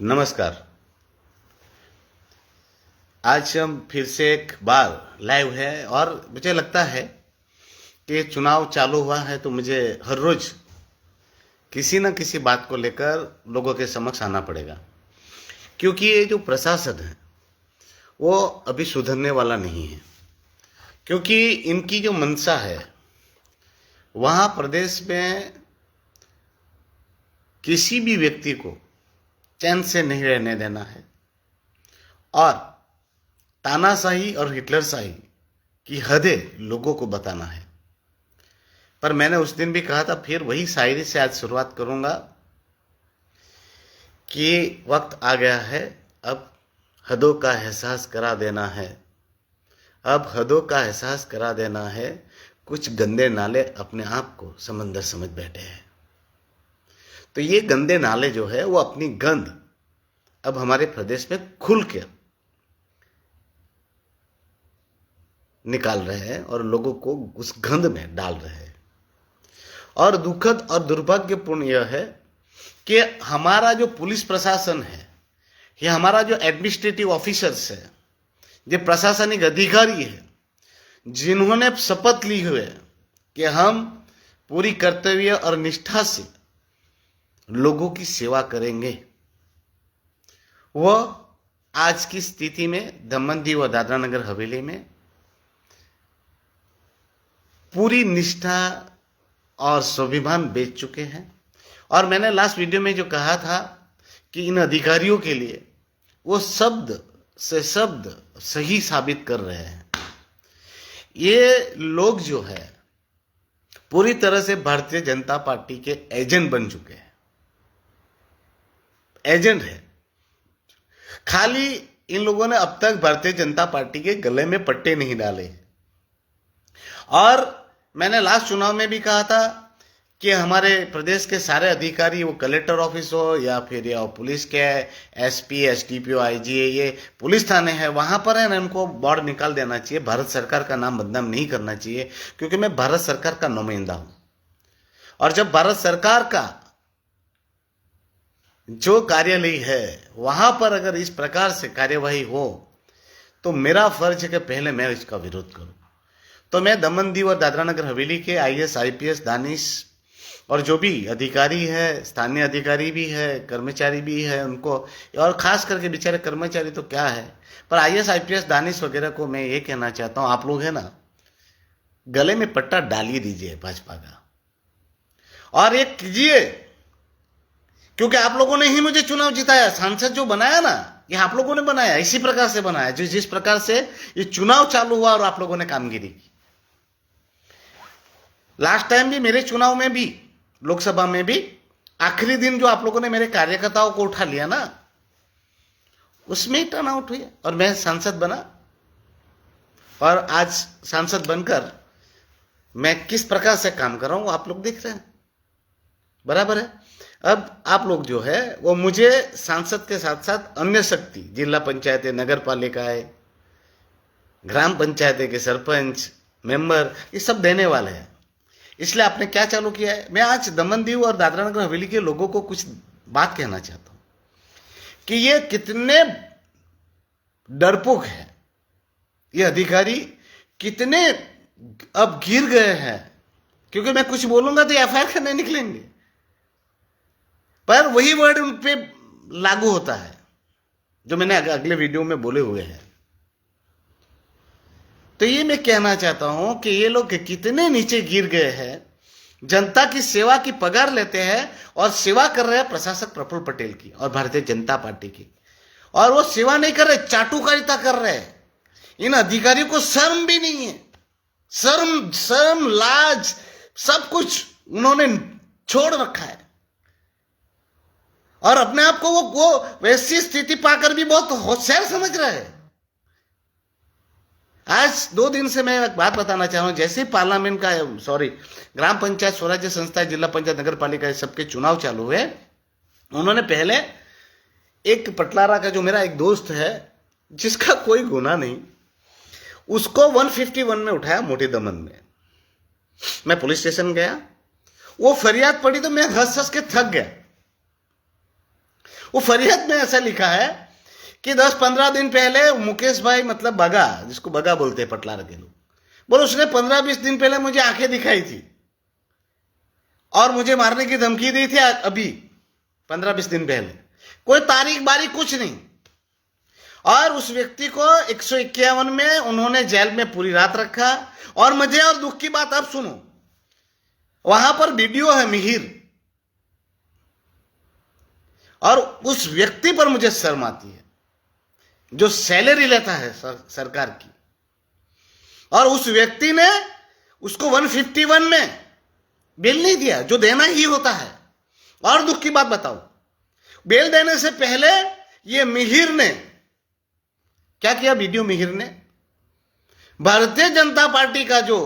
नमस्कार। आज हम फिर से एक बार लाइव है और मुझे लगता है कि चुनाव चालू हुआ है तो मुझे हर रोज किसी न किसी बात को लेकर लोगों के समक्ष आना पड़ेगा, क्योंकि ये जो प्रशासन है वो अभी सुधरने वाला नहीं है। क्योंकि इनकी जो मंशा है वहाँ प्रदेश में किसी भी व्यक्ति को चैन से नहीं रहने देना है और तानाशाही और हिटलरशाही की हदें लोगों को बताना है। पर मैंने उस दिन भी कहा था, फिर वही शायरी से आज शुरुआत करूंगा कि वक्त आ गया है, अब हदों का एहसास करा देना है, अब हदों का एहसास करा देना है। कुछ गंदे नाले अपने आप को समंदर समझ बैठे हैं। तो ये गंदे नाले जो है वो अपनी गंद अब हमारे प्रदेश में खुल के निकाल रहे हैं और लोगों को उस गंद में डाल रहे हैं। और दुखद और दुर्भाग्यपूर्ण यह है कि हमारा जो पुलिस प्रशासन है, ये हमारा जो एडमिनिस्ट्रेटिव ऑफिसर्स है, जो प्रशासनिक अधिकारी है, जिन्होंने शपथ ली हुई है कि हम पूरी कर्तव्य और निष्ठा से लोगों की सेवा करेंगे, वह आज की स्थिति में दमन दीव और दादरा नगर हवेली में पूरी निष्ठा और स्वाभिमान बेच चुके हैं। और मैंने लास्ट वीडियो में जो कहा था कि इन अधिकारियों के लिए वो शब्द से शब्द सही साबित कर रहे हैं। ये लोग जो है पूरी तरह से भारतीय जनता पार्टी के एजेंट बन चुके हैं। एजेंट है। खाली इन लोगों ने अब तक भारतीय जनता पार्टी के गले में पट्टे नहीं डाले। और मैंने लास्ट चुनाव में भी कहा था कि हमारे प्रदेश के सारे अधिकारी, वो कलेक्टर ऑफिस हो या फिर या पुलिस के एसपी, एसडीपीओ, आईजी, ये पुलिस थाने हैं, वहां पर है ना, इनको बोर्ड निकाल देना चाहिए। भारत सरकार का नाम बदनाम नहीं करना चाहिए, क्योंकि मैं भारत सरकार का नुमाइंदा हूं। और जब भारत सरकार का जो कार्यालय है वहां पर अगर इस प्रकार से कार्यवाही हो तो मेरा फर्ज है कि पहले मैं इसका विरोध करूं। तो मैं दमन दीव और दादरा नगर हवेली के आईएएस, आईपीएस, दानिश और जो भी अधिकारी है, स्थानीय अधिकारी भी है, कर्मचारी भी है, उनको, और खास करके बेचारे कर्मचारी तो क्या है, पर आईएएस, आईपीएस, दानिश वगैरह को मैं ये कहना चाहता हूं, आप लोग है ना, गले में पट्टा डालिए दीजिए भाजपा का और ये कीजिए, क्योंकि आप लोगों ने ही मुझे चुनाव जिताया। सांसद जो बनाया ना, ये आप लोगों ने बनाया, इसी प्रकार से बनाया जिस प्रकार से ये चुनाव चालू हुआ और आप लोगों ने कामगिरी की। लास्ट टाइम भी मेरे चुनाव में भी, लोकसभा में भी, आखिरी दिन जो आप लोगों ने मेरे कार्यकर्ताओं को उठा लिया ना, उसमें ही टर्न आउट हुई और मैं सांसद बना। और आज सांसद बनकर मैं किस प्रकार से काम कर रहा हूं आप लोग देख रहे हैं, बराबर है। अब आप लोग जो है वो मुझे सांसद के साथ साथ अन्य शक्ति, जिला पंचायतें, नगर पालिकाएं, ग्राम पंचायतें के सरपंच, मेंबर, ये सब देने वाले हैं। इसलिए आपने क्या चालू किया है, मैं आज दमन दीव और दादरा नगर हवेली के लोगों को कुछ बात कहना चाहता हूं कि ये कितने डरपोक है, ये अधिकारी कितने अब गिर गए हैं। क्योंकि मैं कुछ बोलूंगा तो एफआईआर करने निकलेंगे, पर वही वर्ड उन पे लागू होता है जो मैंने अगले वीडियो में बोले हुए हैं। तो ये मैं कहना चाहता हूं कि ये लोग कितने नीचे गिर गए हैं। जनता की सेवा की पगार लेते हैं और सेवा कर रहे हैं प्रशासक प्रफुल्ल पटेल की और भारतीय जनता पार्टी की, और वो सेवा नहीं कर रहे, चाटुकारिता कर रहे हैं। इन अधिकारियों को शर्म भी नहीं है। शर्म, लाज, सब कुछ उन्होंने छोड़ रखा है और अपने आप को वो वैसी स्थिति पाकर भी बहुत होशियार समझ रहे हैं। आज 2 दिन से मैं एक बात बताना चाह रहा हूं, जैसे पार्लियामेंट का, ग्राम पंचायत, स्वराज्य संस्था, जिला पंचायत, नगर पालिका, सबके चुनाव चालू हुए, उन्होंने पहले एक पटलारा का जो मेरा एक दोस्त है जिसका कोई गुनाह नहीं, उसको 151 में उठाया मोटी दमन में। मैं पुलिस स्टेशन गया, वो फरियाद पड़ी तो मैं हंस हंस के थक गया। वो फरियाद में ऐसा लिखा है कि 10-15 दिन पहले मुकेश भाई मतलब बगा, जिसको बगा बोलते हैं पटलार के लोग, बोले उसने 15-20 दिन पहले मुझे आंखें दिखाई थी और मुझे मारने की धमकी दी थी। अभी 15-20 दिन पहले कोई तारीख बारीख कुछ नहीं। और उस व्यक्ति को 151 में उन्होंने जेल में पूरी रात रखा। और मजे और दुख की बात अब सुनो, वहां पर वीडियो है मिहिर, और उस व्यक्ति पर मुझे शर्म आती है जो सैलरी लेता है सरकार की, और उस व्यक्ति ने उसको 151 में बेल नहीं दिया जो देना ही होता है। और दुख की बात बताओ, बेल देने से पहले ये मिहिर ने क्या किया? वीडियो मिहिर ने भारतीय जनता पार्टी का जो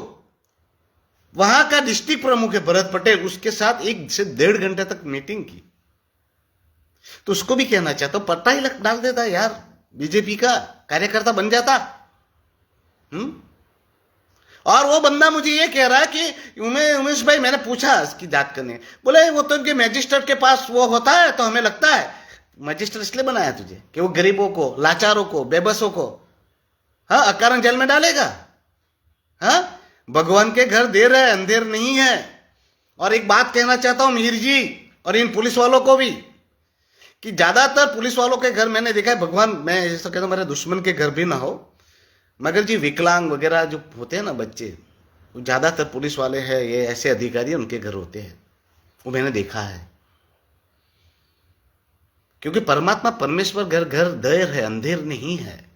वहां का डिस्ट्रिक्ट प्रमुख है भरत पटेल, उसके साथ 1 से 1.5 घंटे तक मीटिंग की। तो उसको भी कहना चाहता हूं, पट्टा ही डाल देता यार, बीजेपी का कार्यकर्ता बन जाता। और वो बंदा मुझे ये कह रहा है कि उमेश भाई, मैंने पूछा इसकी जांच करने, बोले वो तो इनके मैजिस्ट्रेट के पास वो होता है, तो हमें लगता है मैजिस्ट्रेट इसलिए बनाया तुझे कि वो गरीबों को, लाचारों को, बेबसों को अकारण जेल में डालेगा। भगवान के घर देर है, अंधेर नहीं है। और एक बात कहना चाहता हूं मिहिर जी और इन पुलिस वालों को भी, कि ज्यादातर पुलिस वालों के घर मैंने देखा है, भगवान, मैं ऐसा कहता हूं मेरे दुश्मन के घर भी ना हो, मगर जी विकलांग वगैरह जो होते हैं ना बच्चे, वो ज्यादातर पुलिस वाले हैं, ये ऐसे अधिकारी उनके घर होते हैं। वो मैंने देखा है, क्योंकि परमात्मा परमेश्वर घर घर देर है, अंधेर नहीं है।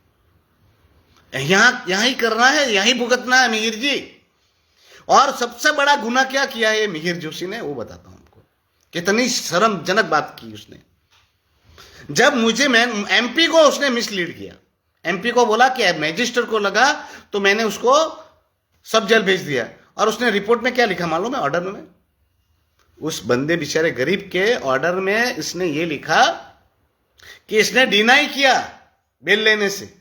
यहां ही करना है, यहीं भुगतना है मिहिर जी। और सबसे बड़ा गुनाह क्या किया है मिहिर जोशी ने, वो बताता हूं आपको। कितनी शर्मजनक बात की उसने। जब मैं एमपी को उसने मिसलीड किया, एमपी को बोला कि मैजिस्ट्रेट को लगा तो मैंने उसको सब जेल भेज दिया। और उसने रिपोर्ट में क्या लिखा मालूम है? ऑर्डर में, उस बंदे बेचारे गरीब के ऑर्डर में इसने ये लिखा कि इसने डिनाई किया बेल लेने से,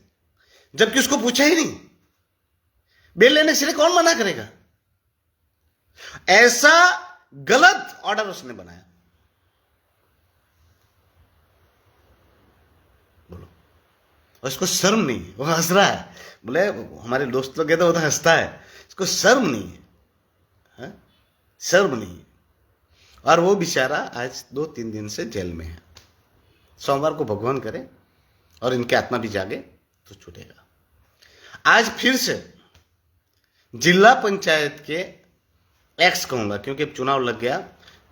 जबकि उसको पूछा ही नहीं। बेल लेने से कौन मना करेगा? ऐसा गलत ऑर्डर उसने बनाया। बोलो, और इसको शर्म नहीं? वो हंस रहा है, बोले हमारे दोस्त लोग कहते वो तो हंसता है, इसको शर्म नहीं है, शर्म नहीं। और वो बेचारा आज 2-3 दिन से जेल में है। सोमवार को भगवान करे और इनकी आत्मा भी जागे तो छूटेगा। आज फिर से जिला पंचायत के एक्स कहूंगा, क्योंकि चुनाव लग गया,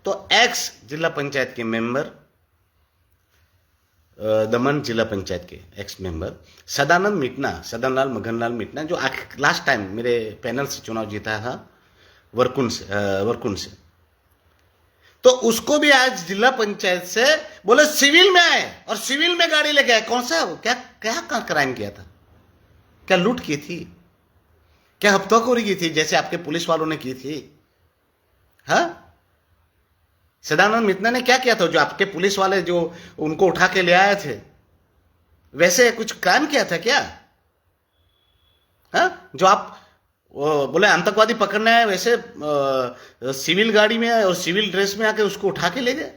तो एक्स जिला पंचायत के मेंबर, दमन जिला पंचायत के एक्स मेंबर सदानलाल मगनलाल मिटना, जो लास्ट टाइम मेरे पैनल से चुनाव जीता था वरकुंड से, तो उसको भी आज जिला पंचायत से बोले सिविल में आए और सिविल में गाड़ी लेके आए। कौन सा? क्या क्या क्राइम किया था? क्या लूट की थी? क्या हफ्ताखोरी की थी जैसे आपके पुलिस वालों ने की थी? सदानंद मित्रा ने क्या किया था? जो आपके पुलिस वाले जो उनको उठा के ले आए थे, वैसे कुछ क्राइम किया था क्या? जो आप बोले आतंकवादी पकड़ने आए, वैसे सिविल गाड़ी में और सिविल ड्रेस में आके उसको उठा के ले गए।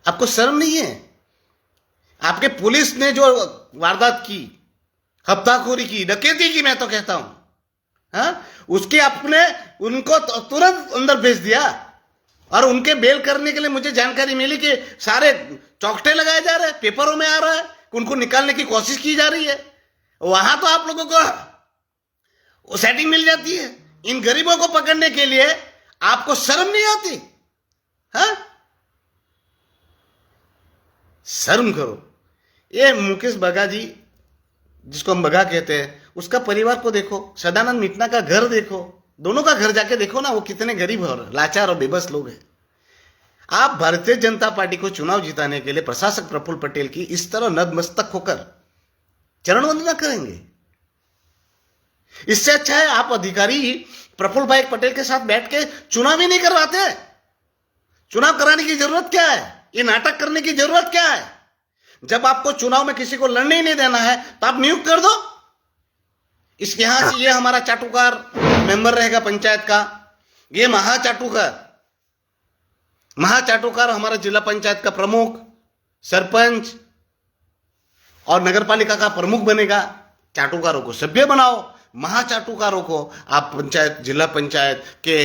आपको शर्म नहीं है? आपके पुलिस ने जो वारदात की, हफ्ताखोरी की, डकैती की, मैं तो कहता हूं, उसके आपने उनको तुरंत अंदर भेज दिया। और उनके बेल करने के लिए मुझे जानकारी मिली कि सारे चौकटे लगाए जा रहे हैं, पेपरों में आ रहा है, उनको निकालने की कोशिश की जा रही है। वहां तो आप लोगों को सेटिंग मिल जाती है। इन गरीबों को पकड़ने के लिए आपको शर्म नहीं आती? शर्म करो। ये मुकेश बगा जी, जिसको हम बगा कहते हैं, उसका परिवार को देखो, सदानंद मिटना का घर देखो, दोनों का घर जाके देखो ना, वो कितने गरीब और लाचार और बेबस लोग हैं। आप भारतीय जनता पार्टी को चुनाव जिताने के लिए प्रशासक प्रफुल्ल पटेल की इस तरह नतमस्तक होकर चरण वंदना करेंगे? इससे अच्छा है आप अधिकारी प्रफुल्ल भाई पटेल के साथ बैठ के चुनाव ही नहीं करवाते। चुनाव कराने की जरूरत क्या है? ये नाटक करने की जरूरत क्या है? जब आपको चुनाव में किसी को लड़ने ही नहीं देना है तो आप नियुक्त कर दो। इस यहां से ये हमारा चाटुकार मेंबर रहेगा पंचायत का, ये महा चाटुकार महाचाटुकार हमारा जिला पंचायत का प्रमुख, सरपंच और नगर पालिका का प्रमुख बनेगा। चाटुकारों को सभ्य बनाओ, महाचाटुकारों को आप पंचायत, जिला पंचायत के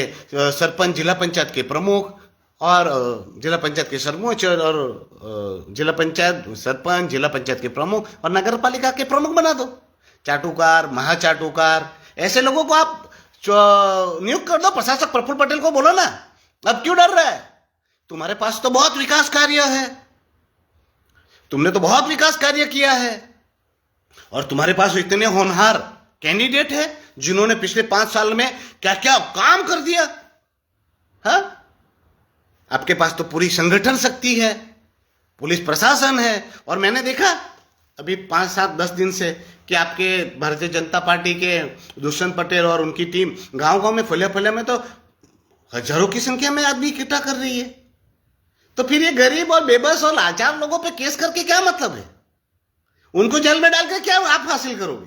सरपंच, जिला पंचायत के प्रमुख और जिला पंचायत के सरपंच और जिला पंचायत सरपंच, जिला पंचायत के प्रमुख और नगर पालिका के प्रमुख बना दो। चाटुकार, महाचाटुकार, ऐसे लोगों को आप नियुक्त कर दो। प्रशासक प्रफुल्ल पटेल को बोलो ना, अब क्यों डर रहा है? तुम्हारे पास तो बहुत विकास कार्य है, तुमने तो बहुत विकास कार्य किया है और तुम्हारे पास इतने होनहार कैंडिडेट है जिन्होंने पिछले 5 साल में क्या क्या काम कर दिया। हाँ, आपके पास तो पूरी संगठन शक्ति है, पुलिस प्रशासन है। और मैंने देखा अभी 5, 7, 10 दिन से कि आपके भारतीय जनता पार्टी के दुष्यंत पटेल और उनकी टीम गांव-गांव में, फलिया में तो हजारों की संख्या में आदमी इकट्ठा कर रही है। तो फिर ये गरीब और बेबस और लाचार लोगों पे केस करके क्या मतलब है? उनको जेल में डालकर क्या आप हासिल करोगे?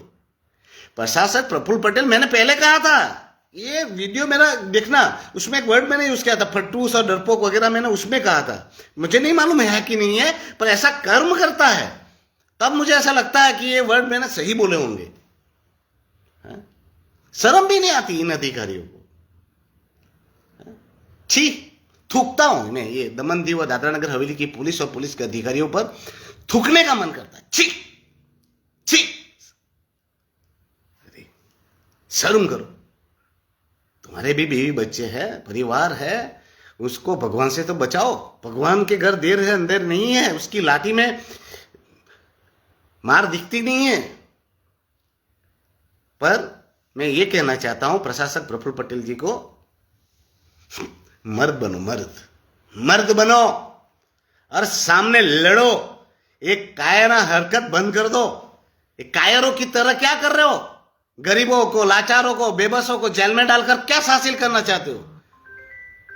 प्रशासक प्रफुल्ल पटेल, मैंने पहले कहा था, ये वीडियो मेरा देखना, उसमें एक वर्ड मैंने यूज किया था, फट्टूस और डरपोक वगैरह, मैंने उसमें कहा था। मुझे नहीं मालूम है कि नहीं है, पर ऐसा कर्म करता है तब मुझे ऐसा लगता है कि ये वर्ड मैंने सही बोले होंगे। शर्म भी नहीं आती इन अधिकारियों को। छी, थूकता हूं मैं, ये दमन दीव और दादरा नगर हवेली की पुलिस और पुलिस के अधिकारियों पर थूकने का मन करता है। छी छी, शर्म करो। तुम्हारे भी बीवी बच्चे हैं, परिवार है, उसको भगवान से तो बचाओ। भगवान के घर देर है अंधेर नहीं है, उसकी लाठी में मार दिखती नहीं है। पर मैं ये कहना चाहता हूं प्रशासक प्रफुल्ल पटेल जी को, मर्द बनो, मर्द बनो और सामने लड़ो। एक कायरा हरकत बंद कर दो। एक कायरों की तरह क्या कर रहे हो? गरीबों को, लाचारों को, बेबसों को जेल में डालकर क्या हासिल करना चाहते हो?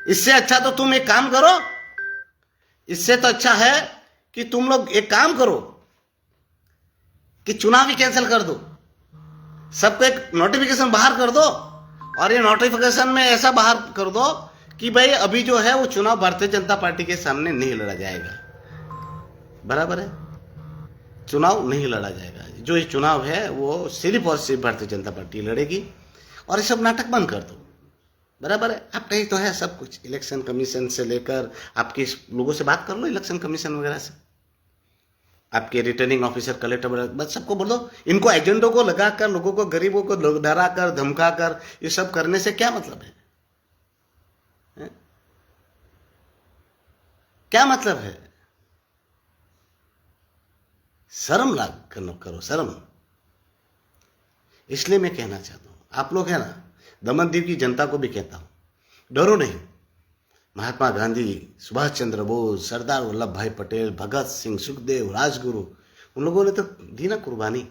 इससे अच्छा तो तुम एक काम करो, इससे तो अच्छा है कि तुम लोग एक काम करो कि चुनाव ही कैंसिल कर दो। सबको एक नोटिफिकेशन बाहर कर दो और ये नोटिफिकेशन में ऐसा बाहर कर दो कि भाई अभी जो है वो चुनाव भारतीय जनता पार्टी के सामने नहीं लड़ा जाएगा। बराबर है, चुनाव नहीं लड़ा जाएगा। जो ये चुनाव है वो सिर्फ और सिर्फ भारतीय जनता पार्टी लड़ेगी और ये सब नाटक बंद कर दो। बराबर है, आपका ही तो है सब कुछ। इलेक्शन कमीशन से लेकर आपके लोगों से बात कर लो, इलेक्शन कमीशन वगैरह से, आपके रिटर्निंग ऑफिसर, कलेक्टर, बस सबको बोलो। इनको एजेंडों को लगाकर, लोगों को, गरीबों को डरा कर, धमका कर ये सब करने से क्या मतलब है? क्या मतलब है? शर्म लाग करो, शर्म। इसलिए मैं कहना चाहता हूं, आप लोग है ना, दमन दीव की जनता को भी कहता हूं, डरो नहीं। महात्मा गांधी, सुभाष चंद्र बोस, सरदार वल्लभ भाई पटेल, भगत सिंह, सुखदेव, राजगुरु, उन लोगों ने तो दी ना कुर्बानी।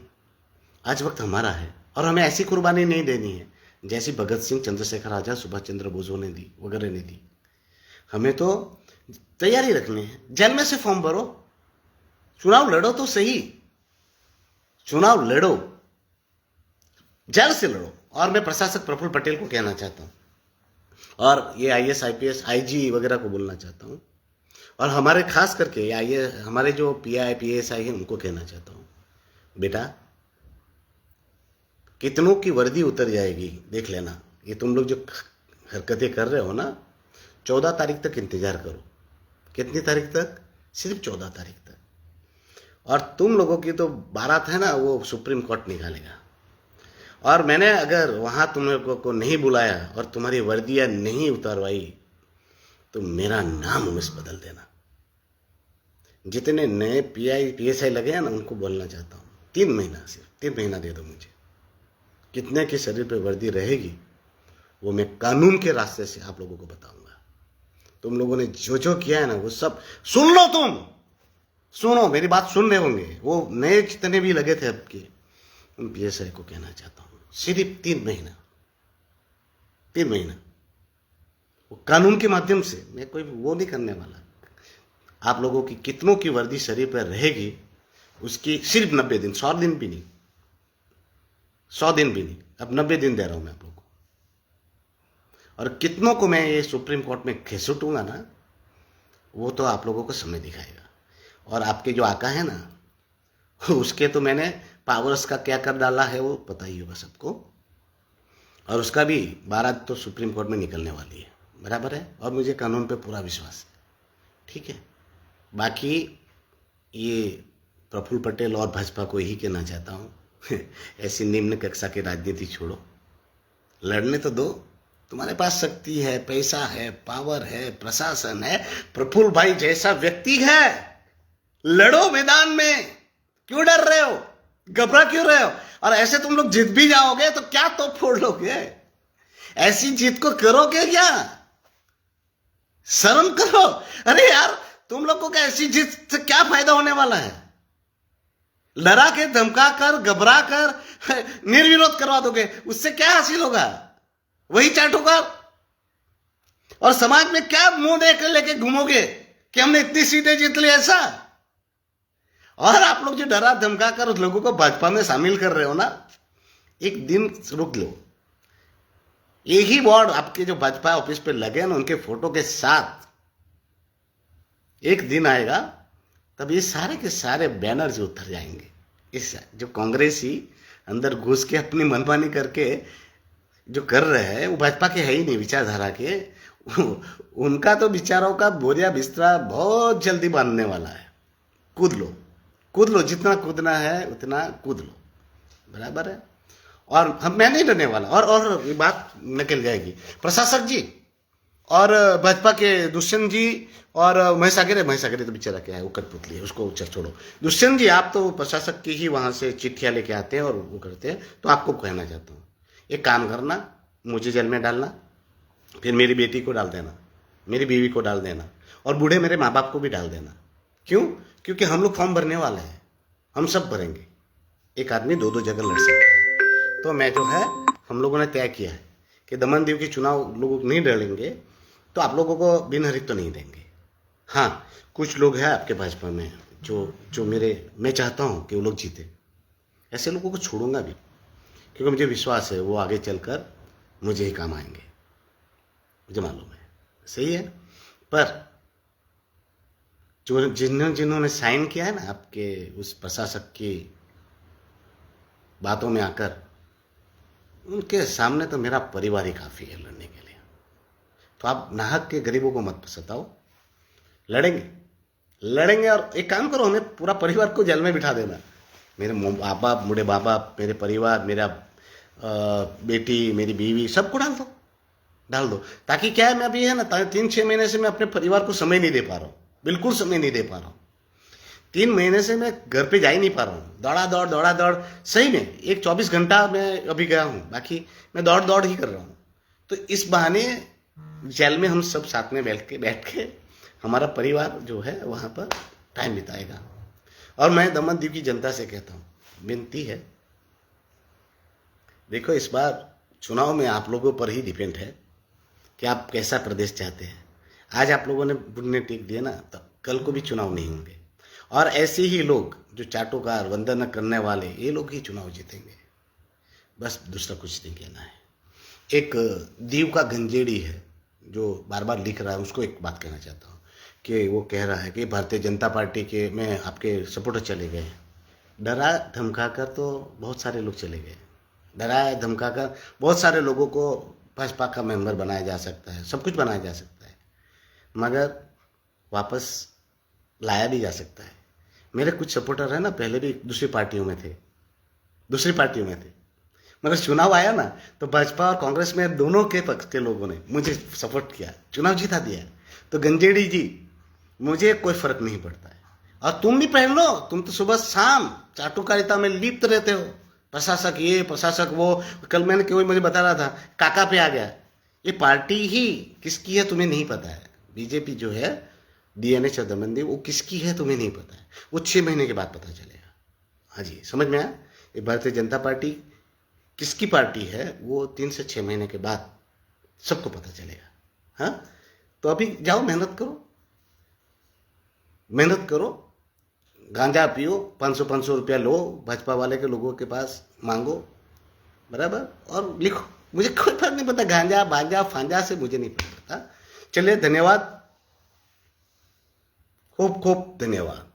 आज वक्त हमारा है और हमें ऐसी कुर्बानी नहीं देनी है जैसी भगत सिंह, चंद्रशेखर आजाद, सुभाष चंद्र बोसों ने दी, वगैरह ने दी। हमें तो तैयारी रखनी है। जेल में से फॉर्म भरो, चुनाव लड़ो तो सही, चुनाव लड़ो, जेल से लड़ो। और मैं प्रशासक प्रफुल्ल पटेल को कहना चाहता हूं और ये IAS, IPS, IG वगैरह को बोलना चाहता हूं और हमारे खास करके हमारे जो PI, PSI हैं उनको कहना चाहता हूं, बेटा कितनों की वर्दी उतर जाएगी देख लेना। ये तुम लोग जो हरकतें कर रहे हो ना, 14 तारीख तक इंतजार करो। कितनी तारीख तक? सिर्फ 14 तारीख तक। और तुम लोगों की तो बारात है ना, वो सुप्रीम कोर्ट निकालेगा। और मैंने अगर वहां तुम लोगों को नहीं बुलाया और तुम्हारी वर्दियां नहीं उतारवाई तो मेरा नाम उमेश बदल देना। जितने नए PI, PSI लगे हैं ना, उनको बोलना चाहता हूँ, 3 महीना, सिर्फ 3 महीना दे दो मुझे। कितने के शरीर पे वर्दी रहेगी वो मैं कानून के रास्ते से आप लोगों को बताऊंगा। तुम लोगों ने जो जो किया है ना, वो सब सुन लो। तुम सुनो, मेरी बात सुन रहे होंगे वो नए जितने भी लगे थे आपके, उन PSI को कहना चाहता हूं, सिर्फ 3 महीना, 3 महीना वो कानून के माध्यम से। मैं कोई वो नहीं करने वाला। आप लोगों की कितनों की वर्दी शरीर पर रहेगी उसकी सिर्फ 90 दिन, 100 दिन भी नहीं, 100 दिन भी नहीं, अब 90 दिन दे रहा हूं मैं आप लोगों को। और कितनों को मैं ये सुप्रीम कोर्ट में घसीटूंगा ना, वो तो आप लोगों को समय दिखाएगा। और आपके जो आका है ना, उसके तो मैंने पावर्स का क्या कर डाला है वो पता ही होगा सबको, और उसका भी बारात तो सुप्रीम कोर्ट में निकलने वाली है, बराबर है। और मुझे कानून पे पूरा विश्वास है, ठीक है। बाकी ये प्रफुल्ल पटेल और भाजपा को यही कहना चाहता हूँ ऐसी निम्न कक्षा की राजनीति छोड़ो, लड़ने तो दो। तुम्हारे पास शक्ति है, पैसा है, पावर है, प्रशासन है, प्रफुल्ल भाई जैसा व्यक्ति है, लड़ो मैदान में। क्यों डर रहे हो, घबरा क्यों रहे हो? और ऐसे तुम लोग जीत भी जाओगे तो क्या तो फोड़ लोगे? ऐसी जीत को करोगे क्या? शर्म करो। अरे यार, तुम लोग को ऐसी जीत से क्या फायदा होने वाला है? डरा के, धमका कर, घबरा कर निर्विरोध करवा दोगे, उससे क्या हासिल होगा? वही चाटोकार। और समाज में क्या मुंह देख लेके घूमोगे कि हमने इतनी सीटें जीत ली, ऐसा? और आप लोग जो डरा धमका कर लोगों को भाजपा में शामिल कर रहे हो ना, एक दिन रुक लो। एक ही वार्ड आपके जो भाजपा ऑफिस पे लगे ना, उनके फोटो के साथ एक दिन आएगा, तब ये सारे के सारे बैनर जो उतर जाएंगे। इस जो कांग्रेसी अंदर घुस के अपनी मनमानी करके जो कर रहे हैं, वो भाजपा के है ही नहीं विचारधारा के। उनका तो विचारों का बोरिया बिस्तरा बहुत जल्दी बांधने वाला है। कूद लो, कूद लो, जितना कूदना है उतना कूद लो, बराबर है। और मैं नहीं डरने वाला। और ये बात निकल जाएगी। प्रशासक जी और भाजपा के दुष्यंत जी और महेश आगिरे तो बेचारा क्या है, वो कठपुतली है, उसको छोड़ो। दुष्यंत जी, आप तो प्रशासक की ही वहां से चिट्ठियां लेके आते हैं और वो करते हैं, तो आपको कहना चाहता हूँ, एक काम करना, मुझे जेल में डालना, फिर मेरी बेटी को डाल देना, मेरी बीवी को डाल देना, और बूढ़े मेरे माँ बाप को भी डाल देना। क्यों? क्योंकि हम लोग फॉर्म भरने वाले हैं, हम सब भरेंगे। एक आदमी दो दो जगह लड़ सकता है। तो मैं जो है, हम लोगों ने तय किया है कि दमनदीव के चुनाव लोग नहीं लड़ेंगे, तो आप लोगों को बिन हरित तो नहीं देंगे। हाँ, कुछ लोग हैं आपके भाजपा में जो मैं चाहता हूँ कि वो लोग जीते। ऐसे लोगों को छोड़ूंगा भी, क्योंकि मुझे विश्वास है वो आगे चलकर मुझे ही काम आएंगे, मुझे मालूम है। सही है। पर जो जिन्होंने साइन किया है ना आपके उस प्रशासक की बातों में आकर, उनके सामने तो मेरा परिवार ही काफ़ी है लड़ने के लिए। तो आप नाहक के गरीबों को मत सताओ, लड़ेंगे। और एक काम करो, हमें पूरा परिवार को जेल में बिठा देना। मेरे माँ बाप, बूढ़े माँ बाप, मेरे परिवार, मेरा बेटी, मेरी बीवी, सबको डाल दो। ताकि क्या है, मैं अभी है ना 3-6 महीने से मैं अपने परिवार को समय नहीं दे पा रहा हूँ, बिल्कुल समय नहीं दे पा रहा हूँ। 3 महीने से मैं घर पे जा ही नहीं पा रहा हूँ। दौड़ा दौड़ सही में एक 24 घंटा मैं अभी गया हूँ, बाकी मैं दौड़ ही कर रहा हूँ। तो इस बहाने जेल में हम सब साथ में बैठ के हमारा परिवार जो है वहाँ पर टाइम बिताएगा। और मैं दमनदीव की जनता से कहता हूँ, विनती है, देखो इस बार चुनाव में आप लोगों पर ही डिपेंड है कि आप कैसा प्रदेश चाहते हैं। आज आप लोगों ने बुनने टेक दिए ना, तो कल को भी चुनाव नहीं होंगे। और ऐसे ही लोग जो चाटोकार, वंदना करने वाले, ये लोग ही चुनाव जीतेंगे। बस दूसरा कुछ नहीं कहना है। एक दीव का गंजेड़ी है जो बार बार लिख रहा है, उसको एक बात कहना चाहता हूँ कि वो कह रहा है कि भारतीय जनता पार्टी के में आपके सपोर्टर चले गए। डरा धमका कर तो बहुत सारे लोग चले गए, डराया धमका कर बहुत सारे लोगों को भाजपा का मेंबर बनाया जा सकता है, सब कुछ बनाया जा सकता है, मगर वापस लाया भी जा सकता है। मेरे कुछ सपोर्टर है ना, पहले भी दूसरी पार्टियों में थे, मगर चुनाव आया ना तो भाजपा और कांग्रेस में दोनों के पक्ष के लोगों ने मुझे सपोर्ट किया, चुनाव जिता दिया। तो गंजेड़ी जी, मुझे कोई फर्क नहीं पड़ता है। और तुम भी पहन लो, तुम तो सुबह शाम चाटुकारिता में लिप्त रहते हो, प्रशासक ये प्रशासक वो। कल मैंने कोई मुझे बता रहा था, काका पे आ गया। ये पार्टी ही किसकी है तुम्हें नहीं पता है। बीजेपी जो है, डीएनएच और दमनदीव, वो किसकी है तुम्हें नहीं पता है, वो 6 महीने के बाद पता चलेगा। हाँ जी, समझ में आया। ये भारतीय जनता पार्टी किसकी पार्टी है, वो 3 से 6 महीने के बाद सबको पता चलेगा। हाँ, तो अभी जाओ, मेहनत करो, गांजा पियो, 500 रुपया लो, भाजपा वाले के लोगों के पास मांगो, बराबर, और लिखो। मुझे कोई फर्क नहीं पड़ता, गांजा बांजा फांजा से मुझे नहीं पड़ता। चलिए, धन्यवाद। खूब खूब धन्यवाद।